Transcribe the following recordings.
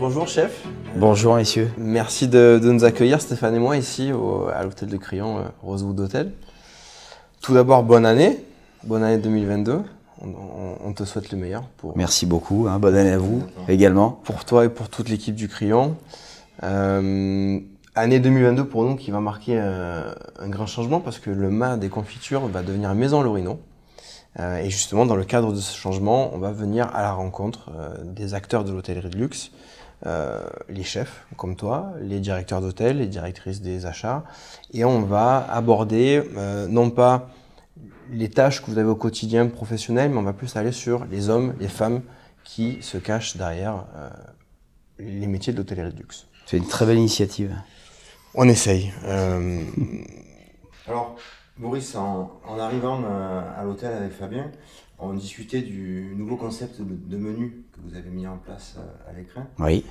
Bonjour chef. Bonjour messieurs. Merci de nous accueillir Stéphane et moi ici à l'hôtel de Crillon, Rosewood Hotel. Tout d'abord bonne année 2022. On te souhaite le meilleur. Merci beaucoup, bonne année à vous également. Pour toi et pour toute l'équipe du Crillon. Année 2022 pour nous qui va marquer un grand changement parce que le mât des confitures va devenir Maison Lorino. Et justement, dans le cadre de ce changement, on va venir à la rencontre des acteurs de l'hôtellerie de luxe, les chefs comme toi, les directeurs d'hôtel, les directrices des achats. Et on va aborder non pas les tâches que vous avez au quotidien professionnel, mais on va plus aller sur les hommes, les femmes qui se cachent derrière les métiers de l'hôtellerie de luxe. C'est une très belle initiative. On essaye. Alors, Maurice, en arrivant à l'hôtel avec Fabien, on discutait du nouveau concept de menu que vous avez mis en place à l'écran. Oui.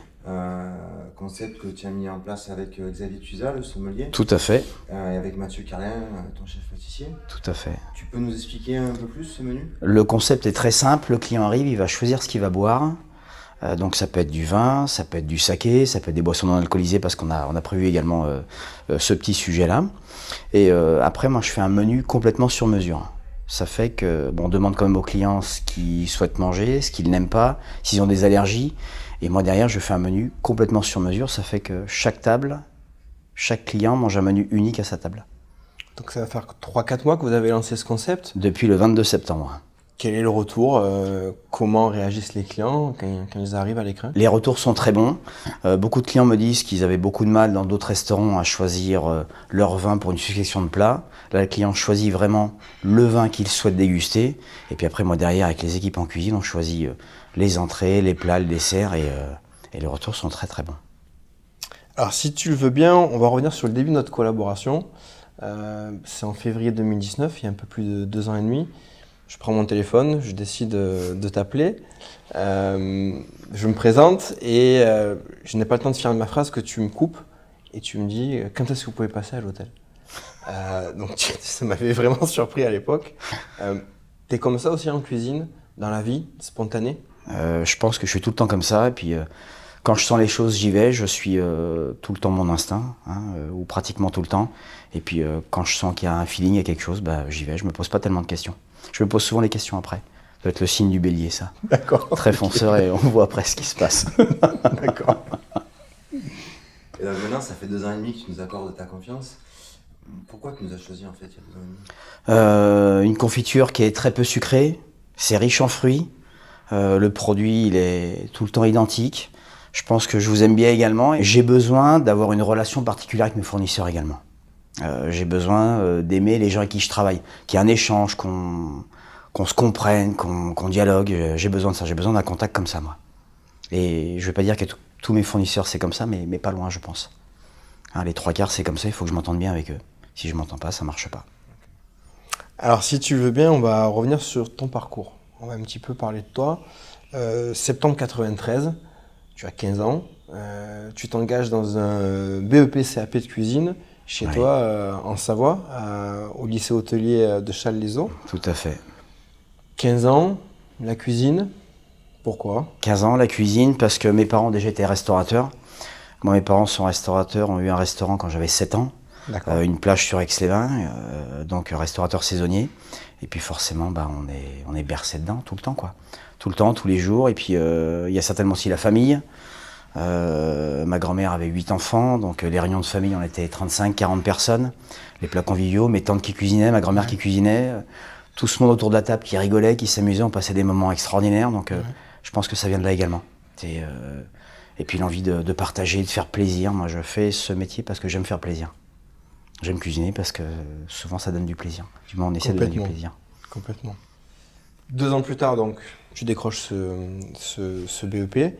Concept que tu as mis en place avec Xavier Tuzat, le sommelier. Tout à fait. Et avec Mathieu Carlin, ton chef pâtissier. Tout à fait. Tu peux nous expliquer un peu plus ce menu? Le concept est très simple. Le client arrive, il va choisir ce qu'il va boire. Donc ça peut être du vin, ça peut être du saké, ça peut être des boissons non alcoolisées parce qu'on a prévu également ce petit sujet-là. Et après, moi, je fais un menu complètement sur mesure. Ça fait que on demande quand même aux clients ce qu'ils souhaitent manger, ce qu'ils n'aiment pas, s'ils ont des allergies. Et moi, derrière, je fais un menu complètement sur mesure. Ça fait que chaque table, chaque client mange un menu unique à sa table. Donc ça va faire 3-4 mois que vous avez lancé ce concept. Depuis le 22 septembre. Quel est le retour? Comment réagissent les clients quand ils arrivent à l'écran? Les retours sont très bons. Beaucoup de clients me disent qu'ils avaient beaucoup de mal dans d'autres restaurants à choisir leur vin pour une succession de plats. Là, le client choisit vraiment le vin qu'il souhaite déguster. Et puis après, moi derrière, avec les équipes en cuisine, on choisit les entrées, les plats, le dessert. Et les retours sont très très bons. Alors si tu le veux bien, on va revenir sur le début de notre collaboration. C'est en février 2019, il y a un peu plus de 2 ans et demi. Je prends mon téléphone, je décide de t'appeler, je me présente et je n'ai pas le temps de finir ma phrase que tu me coupes et tu me dis quand est-ce que vous pouvez passer à l'hôtel. Donc ça m'avait vraiment surpris à l'époque. T'es comme ça aussi en cuisine, dans la vie, spontanée? Je pense que je suis tout le temps comme ça et puis quand je sens les choses, j'y vais, je suis tout le temps mon instinct, ou pratiquement tout le temps. Et puis quand je sens qu'il y a un feeling, il y a quelque chose, j'y vais, je me pose pas tellement de questions. Je me pose souvent les questions après. Ça doit être le signe du bélier, ça. D'accord. Très fonceur et on voit après ce qui se passe. D'accord. Et là, maintenant, ça fait 2 ans et demi que tu nous accordes ta confiance. Pourquoi tu nous as choisi en fait il y a 2 ans et demi? Une confiture qui est très peu sucrée, c'est riche en fruits. Le produit, il est tout le temps identique. Je pense que je vous aime bien également. Et j'ai besoin d'avoir une relation particulière avec mes fournisseurs également. J'ai besoin d'aimer les gens avec qui je travaille, qu'il y ait un échange, qu'on se comprenne, qu'on dialogue. J'ai besoin de ça, j'ai besoin d'un contact comme ça, moi. Et je ne vais pas dire que tous mes fournisseurs c'est comme ça, mais pas loin, je pense. Les 3/4 c'est comme ça, il faut que je m'entende bien avec eux. Si je ne m'entends pas, ça ne marche pas. Alors si tu le veux bien, on va revenir sur ton parcours. On va un petit peu parler de toi. Septembre 93, tu as 15 ans, tu t'engages dans un BEP CAP de cuisine chez toi en Savoie, au lycée hôtelier de Challes-les-Eaux. Tout à fait. 15 ans, la cuisine, pourquoi? 15 ans, la cuisine, parce que mes parents déjà étaient restaurateurs. Moi, mes parents sont restaurateurs, ont eu un restaurant quand j'avais 7 ans. Une plage sur Aix-les-Bains, donc restaurateur saisonnier. Et puis forcément, on est bercé dedans tout le temps, quoi. Tout le temps, tous les jours. Et puis il y a certainement aussi la famille. Ma grand-mère avait 8 enfants, donc les réunions de famille, on était 35-40 personnes. Les plats conviviaux, mes tantes qui cuisinaient, ma grand-mère qui cuisinait, tout ce monde autour de la table qui rigolait, qui s'amusait, on passait des moments extraordinaires. Donc je pense que ça vient de là également. Et puis l'envie de partager, de faire plaisir. Moi, je fais ce métier parce que j'aime faire plaisir. J'aime cuisiner parce que souvent ça donne du plaisir. Du moins, on essaie de donner du plaisir. Complètement. 2 ans plus tard, donc, tu décroches ce BEP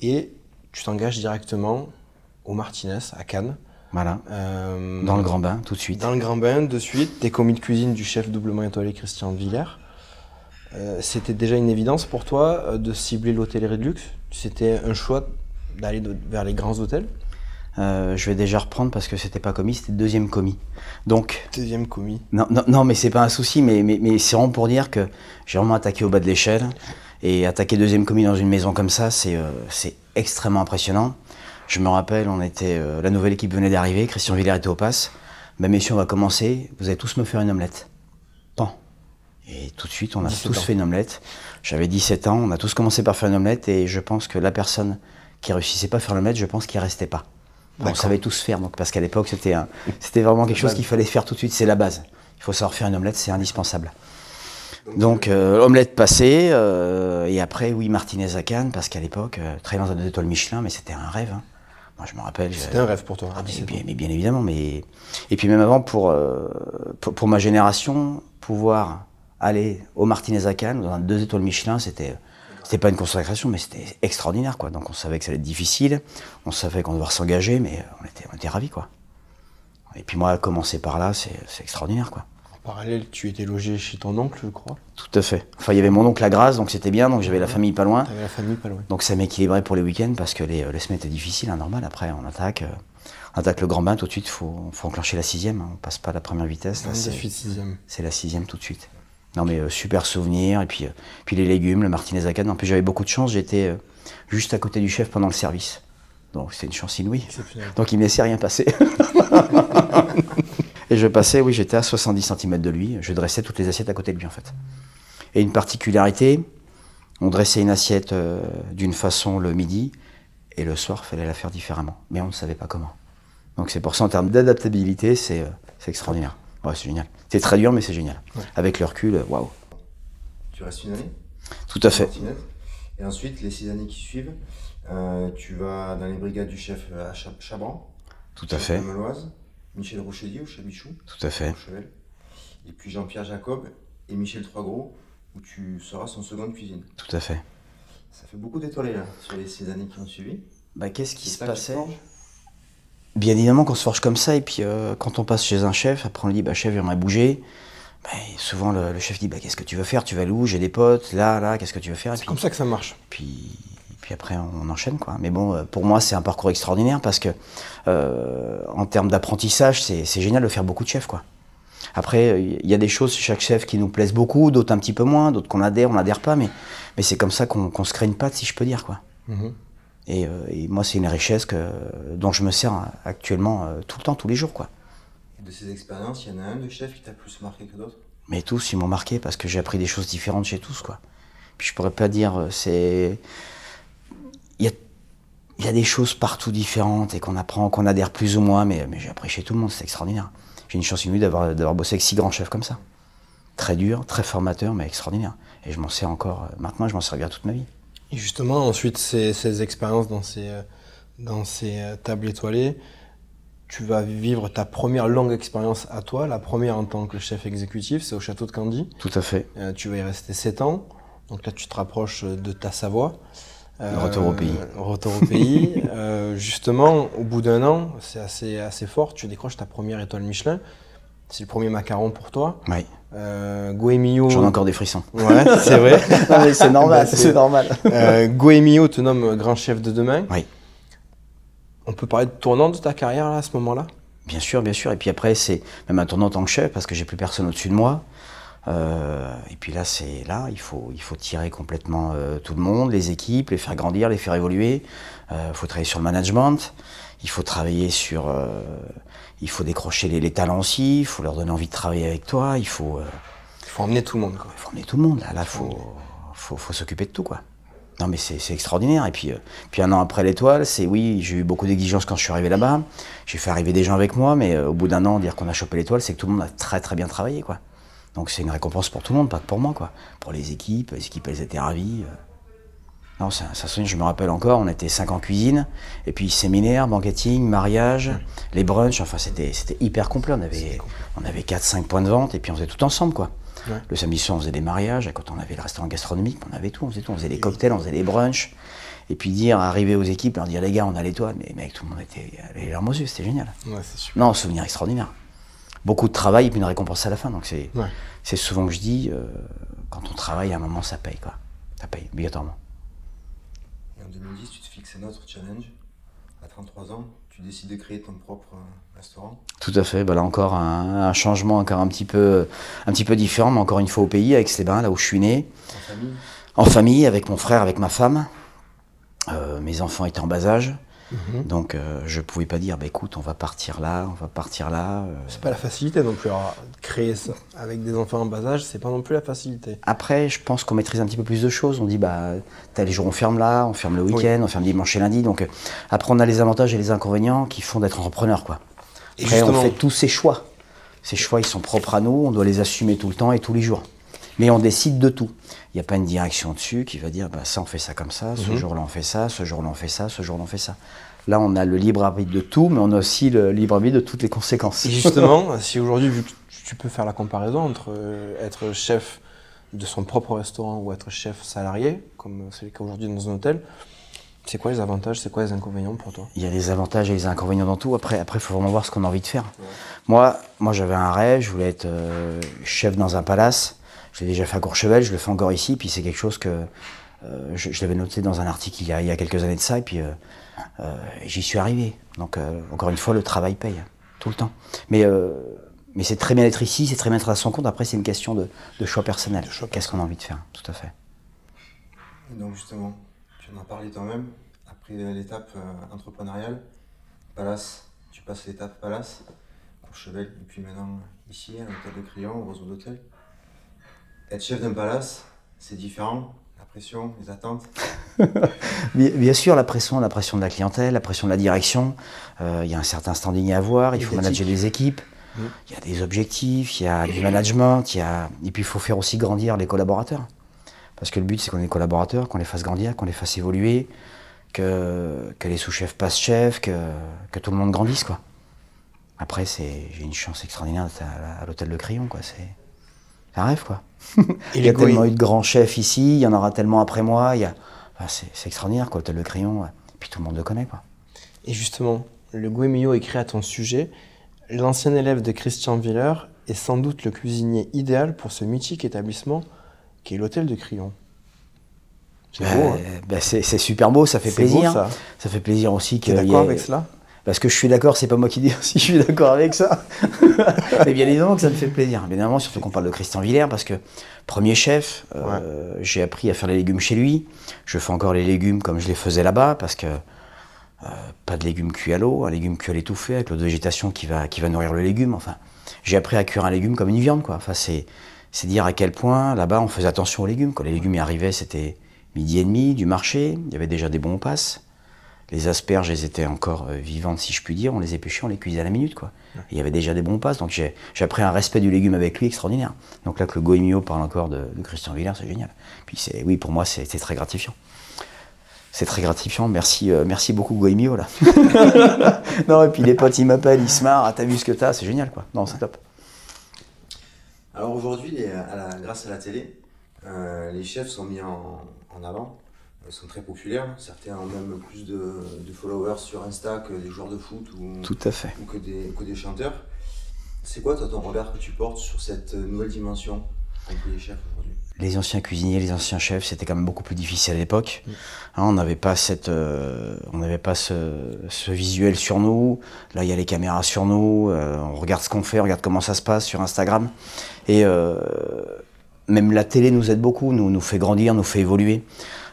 et tu t'engages directement au Martinez à Cannes. Voilà. Dans le grand bain, tout de suite. Dans le grand bain, de suite. T'es commis de cuisine du chef doublement étoilé Christian Villers. C'était déjà une évidence pour toi de cibler l'hôtellerie de luxe? C'était un choix d'aller vers les grands hôtels? Je vais déjà reprendre parce que c'était pas commis, c'était deuxième commis. Donc, deuxième commis. Non, mais c'est pas un souci, mais c'est vraiment pour dire que j'ai vraiment attaqué au bas de l'échelle. Et attaquer deuxième commis dans une maison comme ça, c'est extrêmement impressionnant. Je me rappelle, la nouvelle équipe venait d'arriver, Christian Villers était au pass. Ben messieurs, on va commencer, vous allez tous me faire une omelette. Bon. Et tout de suite, on a tous fait une omelette. J'avais 17 ans, on a tous commencé par faire une omelette et je pense que la personne qui réussissait pas à faire l'omelette, je pense qu'il restait pas. On savait tous faire, donc, parce qu'à l'époque, c'était vraiment quelque chose qu'il fallait faire tout de suite, c'est la base. Il faut savoir faire une omelette, c'est indispensable. Donc, omelette passée, et après, oui, Martinez à Cannes, parce qu'à l'époque, travailler dans un 2 étoiles Michelin, mais c'était un rêve. Hein. Moi, je me rappelle. C'était un rêve pour toi, à 17 ans. Mais bien évidemment, et puis même avant, pour ma génération, pouvoir aller au Martinez à Cannes, dans un 2 étoiles Michelin, c'était pas une consécration, mais c'était extraordinaire, quoi. Donc, on savait que ça allait être difficile, on savait qu'on devait s'engager, mais on était ravis, quoi. Et puis moi, commencer par là, c'est extraordinaire, quoi. En parallèle, tu étais logé chez ton oncle, je crois. Tout à fait. Enfin, il y avait mon oncle à Grasse, donc c'était bien, donc j'avais la famille pas loin. T'avais la famille pas loin. Donc ça m'équilibrait pour les week-ends, parce que les semaines étaient difficiles, hein, normal. Après, on attaque le grand bain, tout de suite, il faut enclencher la 6e, hein. On passe pas la première vitesse. C'est la 6e tout de suite. Non mais super souvenir, et puis les légumes, le Martinez à Cannes. En plus, j'avais beaucoup de chance, j'étais juste à côté du chef pendant le service. Donc c'était une chance inouïe. Donc il me laissait rien passer. Et je passais, oui, j'étais à 70 cm de lui. Je dressais toutes les assiettes à côté de lui, en fait. Et une particularité, on dressait une assiette d'une façon le midi, et le soir, il fallait la faire différemment. Mais on ne savait pas comment. Donc c'est pour ça, en termes d'adaptabilité, c'est extraordinaire. Ouais, c'est génial. C'est très dur, mais c'est génial. Ouais. Avec le recul, waouh. Tu restes une année? Tout à fait. Et ensuite, les 6 années qui suivent, tu vas dans les brigades du chef à Chabran. Tout à fait. Meloise, Michel Rochelier au Chabichou. Tout à fait. Et puis Jean-Pierre Jacob et Michel Troisgros, où tu seras son seconde cuisine. Tout à fait. Ça fait beaucoup d'étoilés là, sur les 6 années qui ont suivi. Bah, qu'est-ce qui se passait? Bien évidemment qu'on se forge comme ça, et puis quand on passe chez un chef, après on lui dit bah, chef, j'aimerais bouger. Bah, souvent le chef dit bah, qu'est-ce que tu veux faire? Tu vas aller où? J'ai des potes, là, qu'est-ce que tu veux faire? C'est comme ça que ça marche. Puis après on enchaîne, quoi. Mais bon, pour moi c'est un parcours extraordinaire parce que en termes d'apprentissage, c'est génial de faire beaucoup de chefs, quoi. Après, il y a des choses chez chaque chef qui nous plaisent beaucoup, d'autres un petit peu moins, d'autres qu'on adhère, on n'adhère pas, mais c'est comme ça qu'on se crée une patte, si je peux dire, quoi. Mm-hmm. Et moi, c'est une richesse dont je me sers actuellement tout le temps, tous les jours, quoi. Et de ces expériences, il y en a un de chef qui t'a plus marqué que d'autres? Mais tous, ils m'ont marqué parce que j'ai appris des choses différentes chez tous, quoi. Puis je pourrais pas dire, il y a des choses partout différentes et qu'on apprend, qu'on adhère plus ou moins, mais j'ai appris chez tout le monde, c'est extraordinaire. J'ai une chance inouïe d'avoir bossé avec 6 grands chefs comme ça. Très dur, très formateur, mais extraordinaire. Et je m'en sers encore, maintenant, je m'en servirai toute ma vie. Et justement, ensuite, ces expériences dans ces tables étoilées, tu vas vivre ta première longue expérience à toi, la première en tant que chef exécutif, c'est au château de Candy. Tout à fait. Tu vas y rester 7 ans, donc là tu te rapproches de ta Savoie. Retour au pays. Retour au pays. Justement, au bout d'1 an, c'est assez fort, tu décroches ta première étoile Michelin. C'est le premier macaron pour toi. Oui. Goemio. J'en ai encore des frissons. Ouais, c'est vrai. Non, mais c'est normal, c'est normal. Goemio te nomme grand chef de demain. Oui. On peut parler de tournant de ta carrière là, à ce moment-là? Bien sûr, bien sûr. Et puis après, c'est même un tournant en tant que chef parce que j'ai plus personne au-dessus de moi. Et puis là, il faut tirer complètement tout le monde, les équipes, les faire grandir, les faire évoluer. Il faut travailler sur le management. Il faut travailler sur, il faut décrocher les talents aussi. Il faut leur donner envie de travailler avec toi. Il faut emmener tout le monde, quoi. Il faut emmener tout le monde. Là, faut s'occuper de tout, quoi. Non, mais c'est extraordinaire. Et puis 1 an après l'étoile, oui, j'ai eu beaucoup d'exigences quand je suis arrivé là-bas. J'ai fait arriver des gens avec moi, mais au bout d'1 an, dire qu'on a chopé l'étoile, c'est que tout le monde a très très bien travaillé, quoi. Donc c'est une récompense pour tout le monde, pas que pour moi, quoi. Pour les équipes elles étaient ravies. Non, ça je me rappelle encore, on était 5 en cuisine, et puis séminaire, banqueting, mariage, les brunchs, enfin c'était hyper complet. On avait 4-5 points de vente, et puis on faisait tout ensemble, quoi. Ouais. Le samedi soir, on faisait des mariages, quand on avait le restaurant gastronomique, on avait tout, on faisait des cocktails, on faisait des brunchs. Et puis arriver aux équipes, leur dire les gars, on a l'étoile, mais mec, tout le monde était les larmes aux yeux, c'était génial. Ouais, c'est super. Non, un souvenir extraordinaire. Beaucoup de travail et puis une récompense à la fin, donc c'est souvent que je dis, quand on travaille, à un moment, ça paye, quoi. Ça paye, obligatoirement. Et en 2010, tu te fixes un autre challenge, à 33 ans, tu décides de créer ton propre restaurant. Tout à fait. Bah là encore un changement encore un petit peu différent, mais encore une fois au pays, avec Aix-les-Bains, là où je suis né. En famille? En famille, avec mon frère, avec ma femme. Mes enfants étaient en bas âge. Donc je pouvais pas dire, bah, écoute, on va partir là, on va partir là. C'est pas la facilité non plus. Alors, créer ça avec des enfants en bas âge, c'est pas non plus la facilité. Après, je pense qu'on maîtrise un petit peu plus de choses. On dit, bah, t'as les jours on ferme là, on ferme le week-end, on ferme dimanche et lundi. Donc après, on a les avantages et les inconvénients qui font d'être entrepreneur, quoi. Après, on fait tous ces choix. Ces choix, ils sont propres à nous, on doit les assumer tout le temps et tous les jours. Mais on décide de tout. Il n'y a pas une direction dessus qui va dire, bah, ça on fait ça comme ça, ce jour-là on fait ça, ce jour-là on fait ça, ce jour-là on fait ça. Là, on a le libre arbitre de tout, mais on a aussi le libre arbitre de toutes les conséquences. Et justement, si aujourd'hui, vu que tu peux faire la comparaison entre être chef de son propre restaurant ou être chef salarié, comme c'est le cas aujourd'hui dans un hôtel, c'est quoi les avantages, c'est quoi les inconvénients pour toi? Il y a les avantages et les inconvénients dans tout. Après, il faut vraiment voir ce qu'on a envie de faire. Ouais. Moi, j'avais un rêve, je voulais être chef dans un palace. Je l'ai déjà fait à Courchevel, je le fais encore ici, puis c'est quelque chose que je l'avais noté dans un article il y a quelques années de ça, et puis j'y suis arrivé. Donc, encore une fois, le travail paye, tout le temps. Mais c'est très bien d'être ici, c'est très bien d'être à son compte. Après, c'est une question de choix personnel. Qu'est-ce qu'on a envie de faire? Tout à fait. Et donc, justement, tu en as parlé toi-même, après l'étape entrepreneuriale, Palace, tu passes l'étape Palace, Courchevel, et puis maintenant ici, à l'hôtel de Crillon, au réseau d'hôtel. Être chef d'un palace, c'est différent, la pression, les attentes. Bien sûr, la pression de la clientèle, la pression de la direction. Il y a un certain standing à avoir, il faut manager les équipes. Il y a des objectifs, il y a du management, et puis il faut faire aussi grandir les collaborateurs. Parce que le but, c'est qu'on ait des collaborateurs, qu'on les fasse grandir, qu'on les fasse évoluer, que les sous-chefs passent chefs, que tout le monde grandisse, quoi. Après, j'ai une chance extraordinaire d'être à l'hôtel de Crillon, quoi. C'est un rêve, quoi. Il y a tellement eu de grands chefs ici, il y en aura tellement après moi. C'est extraordinaire, quoi, l'hôtel de Crillon. Et puis tout le monde le connaît, quoi. Et justement, le Goemio écrit à ton sujet, l'ancien élève de Christian Willer est sans doute le cuisinier idéal pour ce mythique établissement qui est l'hôtel de Crillon. C'est beau, hein. C'est super beau, ça fait plaisir. Beau, ça fait plaisir aussi que. Tu es d'accord avec cela? Parce que je suis d'accord, c'est pas moi qui dis si je suis d'accord avec ça. Mais bien évidemment que ça me fait plaisir. Bien évidemment, surtout qu'on parle de Christian Willer, parce que premier chef, j'ai appris à faire les légumes chez lui. Je fais encore les légumes comme je les faisais là-bas, parce que pas de légumes cuits à l'eau, un légume cuit à l'étouffée, avec l'eau de végétation qui va nourrir le légume. Enfin, j'ai appris à cuire un légume comme une viande, quoi. Enfin, c'est dire à quel point, là-bas, on faisait attention aux légumes. Quand les légumes y arrivaient, c'était 12h30 du marché, il y avait déjà des bons passes. Les asperges, elles étaient encore vivantes, si je puis dire. On les épluchait, on les cuisait à la minute, quoi. Et il y avait déjà des bons passes, donc j'ai appris un respect du légume avec lui extraordinaire. Donc là, que le Goemio parle encore de Christian Willer, c'est génial. Puis oui, pour moi, c'est très gratifiant. C'est très gratifiant. Merci beaucoup Goemio, là. Non, et puis les potes, ils m'appellent, ils se marrent. Ah, t'as vu ce que t'as, c'est génial, quoi. Non, c'est top. Alors aujourd'hui, grâce à la télé, les chefs sont mis en avant. Ils sont très populaires, certains ont même plus de followers sur Insta que des joueurs de foot ou, tout à fait. Ou que des chanteurs. C'est quoi toi, ton regard que tu portes sur cette nouvelle dimension qu'ont les chefs aujourd'hui? Les anciens cuisiniers, les anciens chefs, c'était quand même beaucoup plus difficile à l'époque. Hein, on n'avait pas ce visuel sur nous. Là, il y a les caméras sur nous. On regarde ce qu'on fait, on regarde comment ça se passe sur Instagram. Et même la télé nous aide beaucoup, nous fait grandir, nous fait évoluer.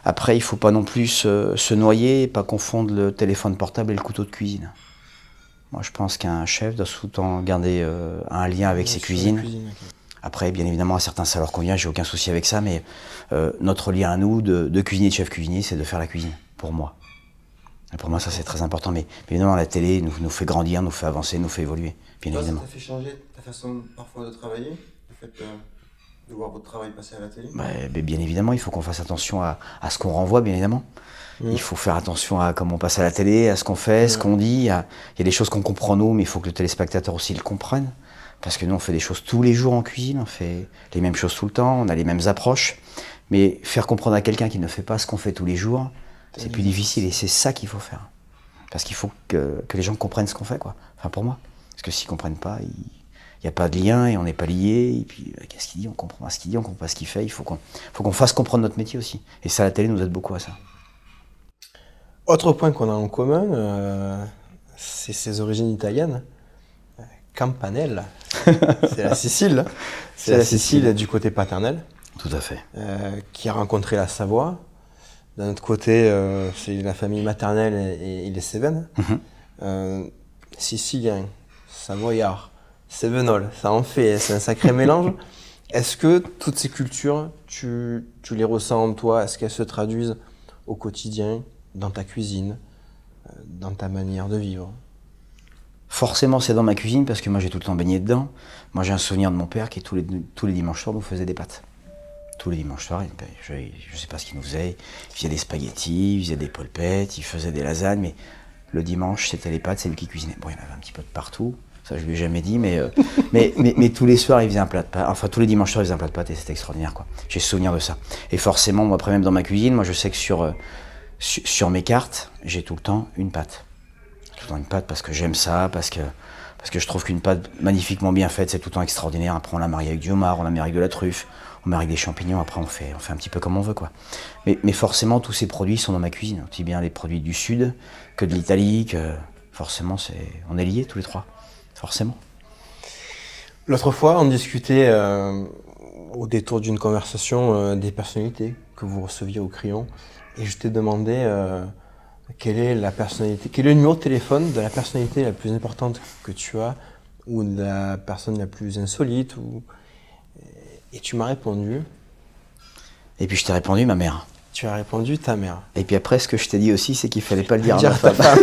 Après, il ne faut pas non plus se noyer et pas confondre le téléphone portable et le couteau de cuisine. Moi, je pense qu'un chef doit tout le temps garder un lien avec ses cuisines. Après, bien évidemment, à certains, ça leur convient, j'ai aucun souci avec ça, mais notre lien à nous, de cuisinier, de chef cuisinier, c'est de faire la cuisine, pour moi. Et pour moi, ça, c'est très important. Mais évidemment, la télé nous fait grandir, nous fait avancer, nous fait évoluer, bien évidemment. Ça t'a fait changer ta façon parfois de travailler, le fait de voir votre travail passer à la télé? Bien évidemment, il faut qu'on fasse attention à ce qu'on renvoie, bien évidemment. Il faut faire attention à comment on passe à la télé, à ce qu'on fait, ce qu'on dit. Il y a des choses qu'on comprend nous, mais il faut que le téléspectateur aussi le comprenne. Parce que nous, on fait des choses tous les jours en cuisine, on fait les mêmes choses tout le temps, on a les mêmes approches. Mais faire comprendre à quelqu'un qui ne fait pas ce qu'on fait tous les jours, c'est plus difficile et c'est ça qu'il faut faire. Parce qu'il faut que les gens comprennent ce qu'on fait, quoi. Enfin, pour moi. Parce que s'ils ne comprennent pas, il n'y a pas de lien et on n'est pas liés. Et puis, qu'est-ce qu'il dit? On comprend pas ce qu'il dit, on comprend pas ce qu'il fait. Il faut qu'on fasse comprendre notre métier aussi. Et ça, la télé nous aide beaucoup à ça. Autre point qu'on a en commun, c'est ses origines italiennes. Campanelle, c'est la Sicile. C'est la Sicile du côté paternel. Tout à fait. Qui a rencontré la Savoie. D'un autre côté, c'est la famille maternelle et les Cévennes. Sicilien, Savoyard, Cévenol, ça en fait, c'est un sacré mélange. Est-ce que toutes ces cultures, tu les ressens en toi? Est-ce qu'elles se traduisent au quotidien, dans ta cuisine, dans ta manière de vivre? Forcément, c'est dans ma cuisine parce que moi j'ai tout le temps baigné dedans. Moi j'ai un souvenir de mon père qui tous les dimanches soirs nous faisait des pâtes. Tous les dimanches soirs, je ne sais pas ce qu'il nous faisait. Il faisait des spaghettis, il faisait des polpettes, il faisait des lasagnes, mais le dimanche c'était les pâtes, c'est lui qui cuisinait. Bon, il y en avait un petit peu de partout, ça je lui ai jamais dit, mais tous les soirs il faisait un plat de pâtes, enfin tous les dimanches soirs il faisait un plat de pâtes et c'était extraordinaire quoi. J'ai souvenir de ça. Et forcément, moi après même dans ma cuisine, moi je sais que sur mes cartes, j'ai tout le temps une pâte. Tout le temps une pâte parce que j'aime ça, parce que je trouve qu'une pâte magnifiquement bien faite, c'est tout le temps extraordinaire. Après, on la marie avec du homard, on la marie avec de la truffe, on marie avec des champignons. Après, on fait un petit peu comme on veut, quoi. Mais forcément, tous ces produits sont dans ma cuisine. Aussi bien les produits du Sud que de l'Italie, que forcément, on est liés tous les trois. Forcément. L'autre fois, on discutait au détour d'une conversation des personnalités que vous receviez au Crayon. Et je t'ai demandé quelle est le numéro de téléphone de la personnalité la plus importante que tu as, ou de la personne la plus insolite, et tu m'as répondu. Et puis je t'ai répondu ma mère. Tu as répondu ta mère. Et puis après, ce que je t'ai dit aussi, c'est qu'il fallait pas le dire à ma femme.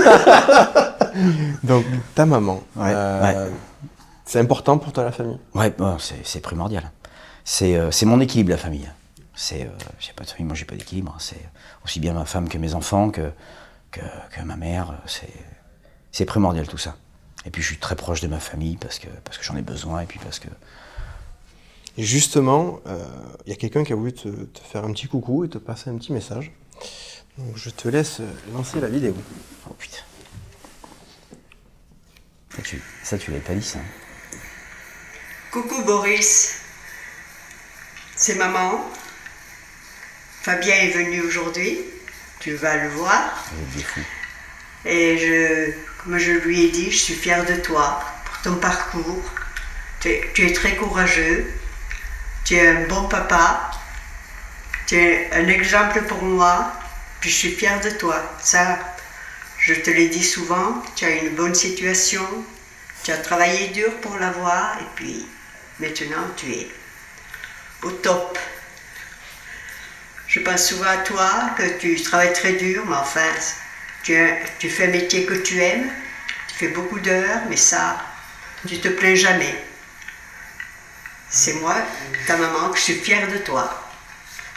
Donc ta maman. Ouais. C'est important pour toi la famille? Ouais, bon, c'est primordial. C'est mon équilibre la famille. J'ai pas de famille, moi j'ai pas d'équilibre. C'est aussi bien ma femme que mes enfants, que ma mère. C'est primordial tout ça. Et puis je suis très proche de ma famille parce que j'en ai besoin et puis parce que... Et justement, y a quelqu'un qui a voulu te faire un petit coucou et te passer un petit message. Donc je te laisse lancer la vidéo. Oh putain. Ça tu l'avais pas dit ça. Coucou Boris, c'est maman. Fabien est venu aujourd'hui, tu vas le voir. Vous êtes des fous. Et comme je lui ai dit, je suis fière de toi pour ton parcours. Tu es très courageux, tu es un bon papa, tu es un exemple pour moi, puis je suis fière de toi. Ça, je te l'ai dit souvent, tu as une bonne situation, tu as travaillé dur pour l'avoir, et puis maintenant tu es au top. Je pense souvent à toi, que tu travailles très dur, mais enfin, tu fais un métier que tu aimes, tu fais beaucoup d'heures, mais ça, tu te plains jamais. C'est moi, ta maman, que je suis fière de toi,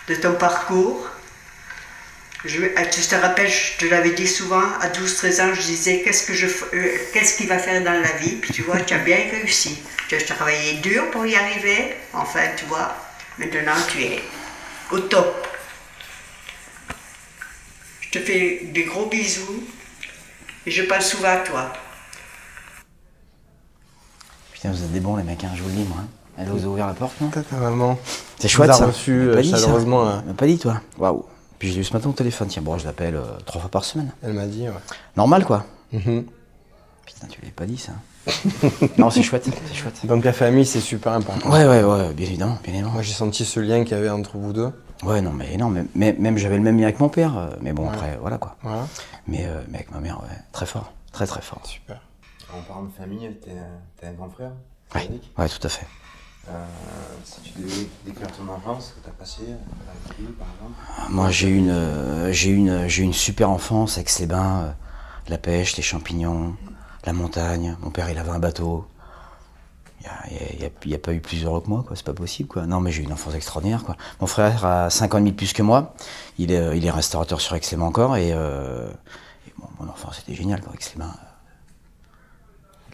de ton parcours. Tu te rappelles, je te l'avais dit souvent, à 12-13 ans, je disais qu'est-ce qu'il va faire dans la vie, puis tu vois, tu as bien réussi. Tu as travaillé dur pour y arriver, enfin, tu vois, maintenant tu es au top. Je te fais des gros bisous et je pense souvent à toi. Putain, vous êtes des bons les mecs, hein, je vous le dis moi. Elle vous a ouvert la porte, non? Ta maman. C'est chouette ça. Reçu chaleureusement. Elle m'a pas dit toi. Waouh. Puis je l'ai eu ce matin au téléphone. Tiens, bon, je l'appelle 3 fois par semaine. Elle m'a dit, ouais. Normal quoi. Putain, tu l'avais pas dit ça. Non, c'est chouette, c'est chouette. Donc la famille, c'est super important. Ouais, bien évidemment, Moi, j'ai senti ce lien qu'il y avait entre vous deux. Ouais, non, mais même j'avais le même lien avec mon père. Mais bon, après, voilà quoi. Voilà. Mais avec ma mère, ouais, très fort, très très fort. Super. En parlant de famille, t'as un grand frère, Ouais, Frédéric. ouais, tout à fait. Si tu devais décrire ton enfance, que tu as passé avec lui, par exemple. Moi, j'ai eu une super enfance, Aix-les-Bains, la pêche, les champignons, la montagne. Mon père, il avait un bateau. Il n'y a pas eu plus heureux que moi, quoi. C'est pas possible, quoi. Non, mais j'ai eu une enfance extraordinaire, quoi. Mon frère a 5 ans et demi de plus que moi. Il est restaurateur sur Aix-les-Bains encore. Et bon, mon enfance, c'était génial, quoi, Aix-les-Bains.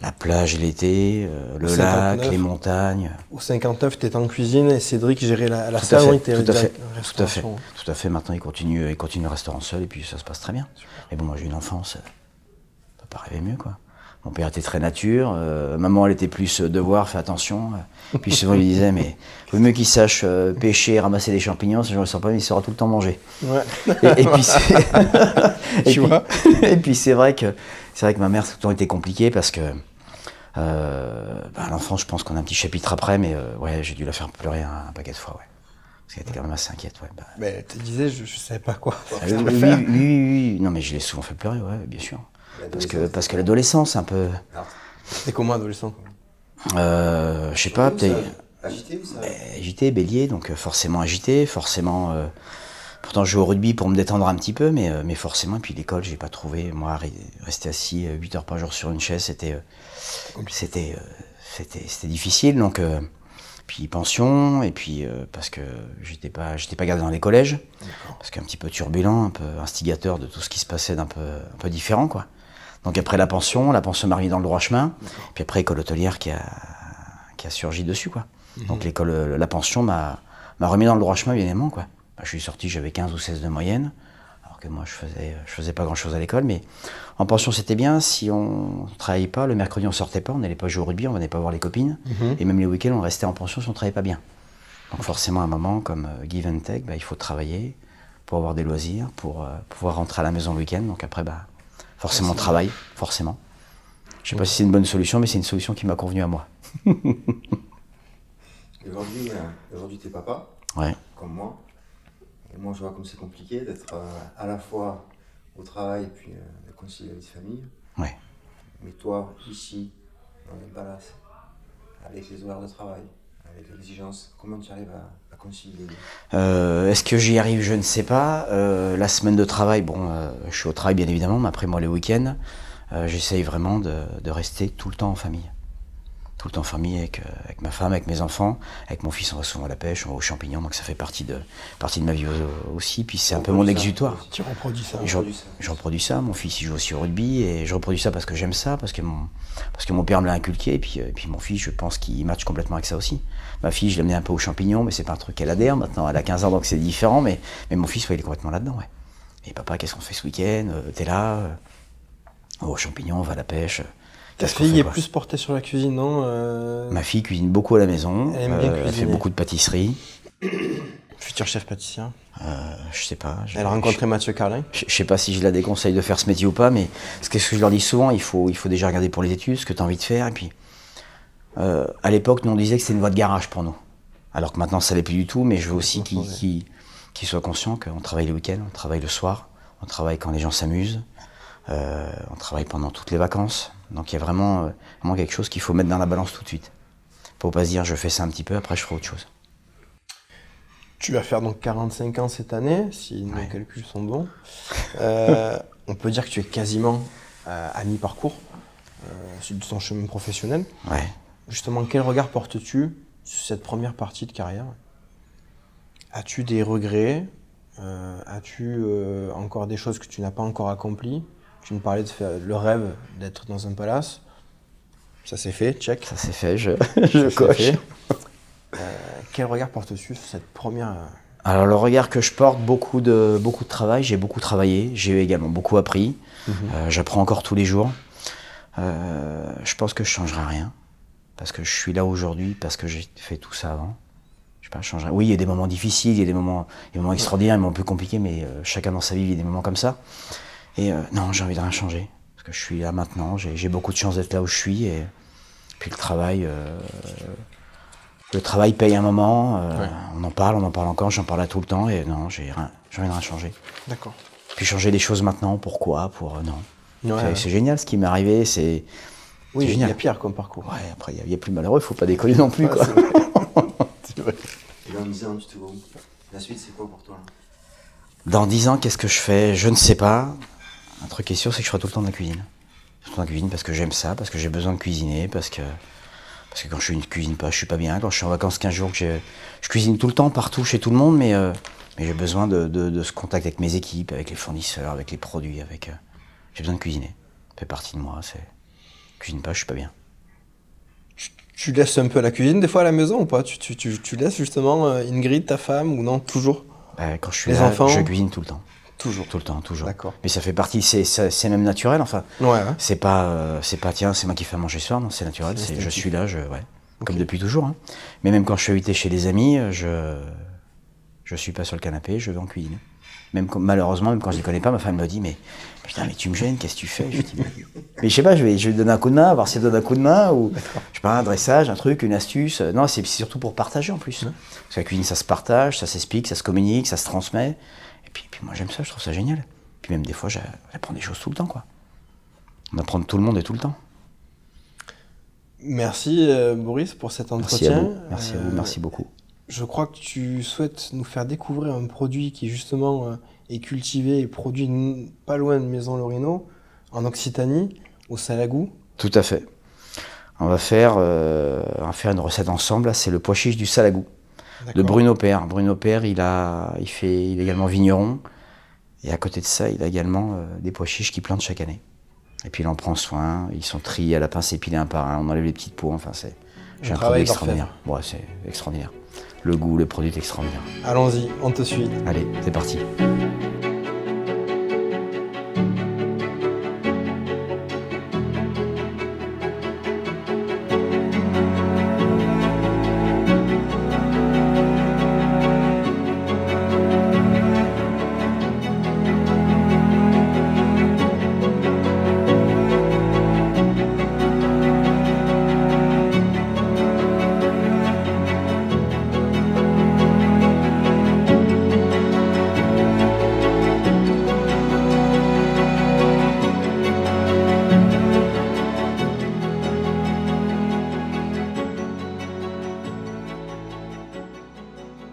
La plage l'été, le lac, les montagnes. Au 59, tu étais en cuisine et Cédric gérait la salle. Tout à fait. Maintenant, il continue le restaurant seul et puis ça se passe très bien. Super. Mais bon, moi, j'ai eu une enfance, on peut pas rêver mieux, quoi. Mon père était très nature, maman elle était plus devoir, fais attention. Puis souvent il lui disait, mais il vaut mieux qu'il sache pêcher, ramasser des champignons, ce genre de sens pas, mais il saura tout le temps manger. Ouais. Et puis Tu vois. et puis c'est vrai que ma mère tout le temps était compliquée parce que l'enfant, je pense qu'on a un petit chapitre après, mais ouais, j'ai dû la faire pleurer un paquet de fois, ouais. Parce qu'elle était quand même assez inquiète, ouais. Mais tu disais, je savais pas quoi. Oui. Non, mais je l'ai souvent fait pleurer, ouais, bien sûr. Parce que l'adolescence, un peu. C'était comment adolescent? Je sais pas, peut-être. Agité ou ça? Agité, bélier, donc forcément agité, forcément. Pourtant, je joue au rugby pour me détendre un petit peu, mais forcément. Et puis l'école, j'ai pas trouvé. Moi, rester assis 8 heures par jour sur une chaise, c'était difficile. Donc, puis pension, et puis parce que j'étais pas gardé dans les collèges, parce qu'un petit peu turbulent, un peu instigateur de tout ce qui se passait un peu différent, quoi. Donc après la pension m'a remis dans le droit chemin, puis après école hôtelière qui a surgi dessus, quoi. Donc la pension m'a remis dans le droit chemin, bien évidemment, quoi. Je suis sorti, j'avais 15 ou 16 de moyenne, alors que moi je faisais pas grand chose à l'école, mais en pension c'était bien. Si on travaillait pas, le mercredi on sortait pas, on n'allait pas jouer au rugby, on venait pas voir les copines, et même les week-ends on restait en pension si on travaillait pas bien. Donc forcément à un moment, comme give and take, il faut travailler pour avoir des loisirs, pour pouvoir rentrer à la maison le week-end. Donc après forcément travail, forcément. Je sais pas si c'est une bonne solution, mais c'est une solution qui m'a convenu à moi. Aujourd'hui t'es papa, Ouais. comme moi. Et moi, je vois comme c'est compliqué d'être à la fois au travail et puis de concilier la vie de famille. Ouais. Mais toi, ici, dans le palace, avec les horaires de travail, avec l'exigence, comment tu arrives à concilier les deux? Est-ce que j'y arrive? Je ne sais pas. La semaine de travail, je suis au travail bien évidemment, mais après moi les week-ends, j'essaye vraiment de rester tout le temps en famille. Tout le temps en famille avec ma femme, avec mes enfants, avec mon fils, on va souvent à la pêche, on va aux champignons, donc ça fait partie de ma vie aussi, puis c'est un peu mon exutoire. Tu reproduis ça. Je reproduis ça, mon fils il joue aussi au rugby, et je reproduis ça parce que j'aime ça, parce que mon père me l'a inculqué, et puis mon fils, je pense qu'il match complètement avec ça aussi. Ma fille, je l'ai amenée un peu aux champignons, mais c'est pas un truc qu'elle adhère, maintenant elle a 15 ans, donc c'est différent, mais mon fils, ouais, il est complètement là-dedans, ouais. Et papa, qu'est-ce qu'on fait ce week-end? T'es là, on va aux champignons, on va à la pêche. Ta fille est plus portée sur la cuisine, non? Ma fille cuisine beaucoup à la maison, elle aime bien cuisiner. Elle fait beaucoup de pâtisserie. Futur chef pâtissier. Je sais pas. Elle a rencontré Mathieu Carlin. Je sais pas si je la déconseille de faire ce métier ou pas, mais ce que je leur dis souvent, il faut déjà regarder pour les études, ce que tu as envie de faire. Et puis, à l'époque, nous on disait que c'était une voie de garage pour nous. Alors que maintenant, ça l'est plus du tout, mais je veux aussi qu'ils soient conscients qu'on travaille le week-end, on travaille le soir, on travaille quand les gens s'amusent, on travaille pendant toutes les vacances. Donc il y a vraiment quelque chose qu'il faut mettre dans la balance tout de suite. Faut pas se dire je fais ça un petit peu, après je ferai autre chose. Tu vas faire donc 45 ans cette année, si nos calculs sont bons. On peut dire que tu es quasiment à mi-parcours de ton chemin professionnel. Ouais. Justement, quel regard portes-tu sur cette première partie de carrière? As-tu des regrets? As-tu encore des choses que tu n'as pas encore accomplies? Tu me parlais de faire le rêve d'être dans un palace. Ça s'est fait, check. Ça s'est fait, je coche. Quel regard portes-tu sur cette première... Alors le regard que je porte, beaucoup de travail, j'ai beaucoup travaillé, j'ai également beaucoup appris, j'apprends encore tous les jours. Je pense que je ne changerai rien, parce que je suis là aujourd'hui, parce que j'ai fait tout ça avant. Je sais pas, je changerai. Oui, il y a des moments difficiles, il y a des moments extraordinaires, des moments plus compliqués, mais chacun dans sa vie vit des moments comme ça. Et non, j'ai envie de rien changer, parce que je suis là maintenant, j'ai beaucoup de chance d'être là où je suis, et puis le travail paye un moment, on en parle encore, j'en parle tout le temps, et non, j'ai envie de rien changer. D'accord. Puis changer les choses maintenant, pourquoi? Non. Ouais, c'est génial ce qui m'est arrivé, c'est oui, génial. Il y a pire comme parcours. Ouais, après il y a plus malheureux, il faut pas décoller non plus, quoi. C'est vrai. Et dans 10 ans, tu te vois où? La suite, c'est quoi pour toi là? Dans 10 ans, qu'est-ce que je fais? Je ne sais pas. Un truc qui est sûr, c'est que je ferai tout le temps de la cuisine. Tout le temps de la cuisine parce que j'aime ça, parce que j'ai besoin de cuisiner, parce que quand je ne cuisine pas, je suis pas bien. Quand je suis en vacances 15 jours, je cuisine tout le temps, partout, chez tout le monde, mais j'ai besoin de ce contact avec mes équipes, avec les fournisseurs, avec les produits, j'ai besoin de cuisiner. Ça fait partie de moi, je cuisine pas, je suis pas bien. Tu laisses un peu la cuisine des fois à la maison ou pas? Tu laisses justement Ingrid, ta femme, ou non, toujours? Quand je suis les là, enfants, je cuisine tout le temps. Toujours. Tout le temps, toujours. D'accord. Mais ça fait partie, c'est même naturel, enfin. Ouais. C'est pas, tiens, c'est moi qui fais à manger ce soir, non, c'est naturel, je suis là, comme depuis toujours. Hein. Mais même quand je suis invité chez des amis, je suis pas sur le canapé, je vais en cuisine. Malheureusement, même quand je les connais pas, ma femme me dit, mais putain, mais tu me gênes, qu'est-ce que tu fais? Je dis, mais je sais pas, je vais lui donner un coup de main, voir si elle donne un coup de main, ou je sais pas, un dressage, un truc, une astuce. Non, c'est surtout pour partager en plus. Parce que la cuisine, ça se partage, ça s'explique, ça se communique, ça se transmet. Et puis moi, j'aime ça, je trouve ça génial. Puis même des fois, j'apprends des choses tout le temps, quoi. On apprend de tout le monde et tout le temps. Merci Boris pour cet entretien. Merci à vous, merci beaucoup. Je crois que tu souhaites nous faire découvrir un produit qui justement est cultivé et produit pas loin de Maison-Lorino, en Occitanie, au Salagou. Tout à fait. On va faire une recette ensemble, là, c'est le pois chiche du Salagou, de Bruno Père. Bruno Père, il est également vigneron, et à côté de ça, il a également des pois chiches qu'il plante chaque année. Et puis il en prend soin, ils sont triés à la pince épilés un par un, on enlève les petites peaux, enfin j'ai un produit extraordinaire. Ouais, c'est extraordinaire. Le goût, le produit est extraordinaire. Allons-y, on te suit. Allez, c'est parti.